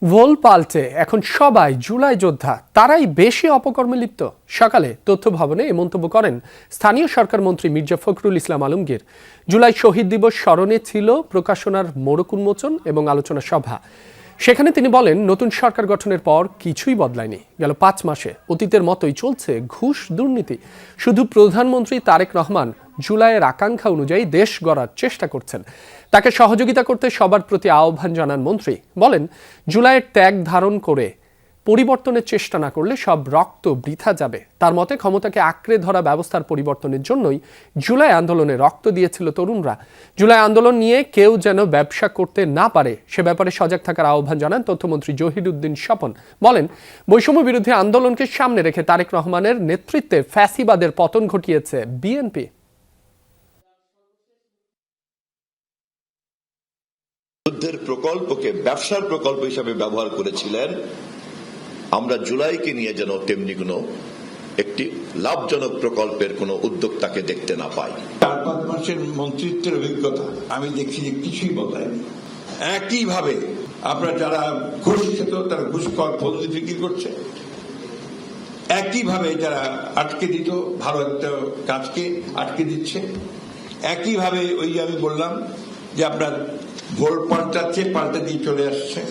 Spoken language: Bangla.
ভোল পাল্টে এখন সবাই জুলাই যোদ্ধা, তারাই বেশি অপকর্মে লিপ্ত। সকালে তথ্য ভবনে এ মন্তব্য করেন স্থানীয় সরকার মন্ত্রী মির্জা ফখরুল ইসলাম আলমগীর। জুলাই শহীদ দিবস স্মরণে ছিল প্রকাশনার মোড়ক উন্মোচন এবং আলোচনা সভা। সেখানে তিনি বলেন, নতুন সরকার গঠনের পর কিছুই বদলায়নি। গেল 5 মাসে অতীতের মতোই চলছে ঘুষ দুর্নীতি। শুধু প্রধানমন্ত্রী তারেক রহমান জুলাইয়ের আকাঙ্ক্ষা অনুযায়ী দেশ গড়ার চেষ্টা করছেন। তাকে সহযোগিতা করতে সবার প্রতি আহ্বান জানান মন্ত্রী। বলেন, জুলাইয়ের ত্যাগ ধারণ করে পরিবর্তনের চেষ্টা না করলে সব রক্ত বৃথা যাবে। তার মতে, ক্ষমতাকে আঁকড়ে ধরা ব্যবস্থার পরিবর্তনের জন্যই জুলাই আন্দোলনে রক্ত দিয়েছিল তরুণরা। জুলাই আন্দোলন নিয়ে কেউ যেন ব্যবসা করতে না পারে সে ব্যাপারে সজাগ থাকার আহ্বান জানান তথ্যমন্ত্রী জহিরুদ্দিন স্বপন। বলেন, বৈষম্য বিরোধী আন্দোলনকে সামনে রেখে তারেক রহমানের নেতৃত্বে ফ্যাসিবাদের পতন ঘটিয়েছে বিএনপি। যুদ্ধের প্রকল্পকে ব্যবসার প্রকল্প হিসাবে ব্যবহার করেছিলেন। আমরা জুলাইকে নিয়ে যেন তেমনি কোনো একটি লাভজনক প্রকল্পের কোনো উদ্যোক্তাকে দেখতে না পাই। 4-5 মাসের মন্ত্রিত্বের অভিজ্ঞতা আমি দেখছি যে কিছুই বদলায়নি। একইভাবে আপনারা যারা ঘুষ খেত তারা ঘুষ খাওয়ার পদ্ধতি বিক্রি করছে, একইভাবে যারা আটকে দিত ভালো একটা কাজকে আটকে দিচ্ছে, একইভাবে ওই যে আমি বললাম যে আপনার ভোল পাল্টাচ্ছে, পাল্টা দিয়ে চলে আসছে।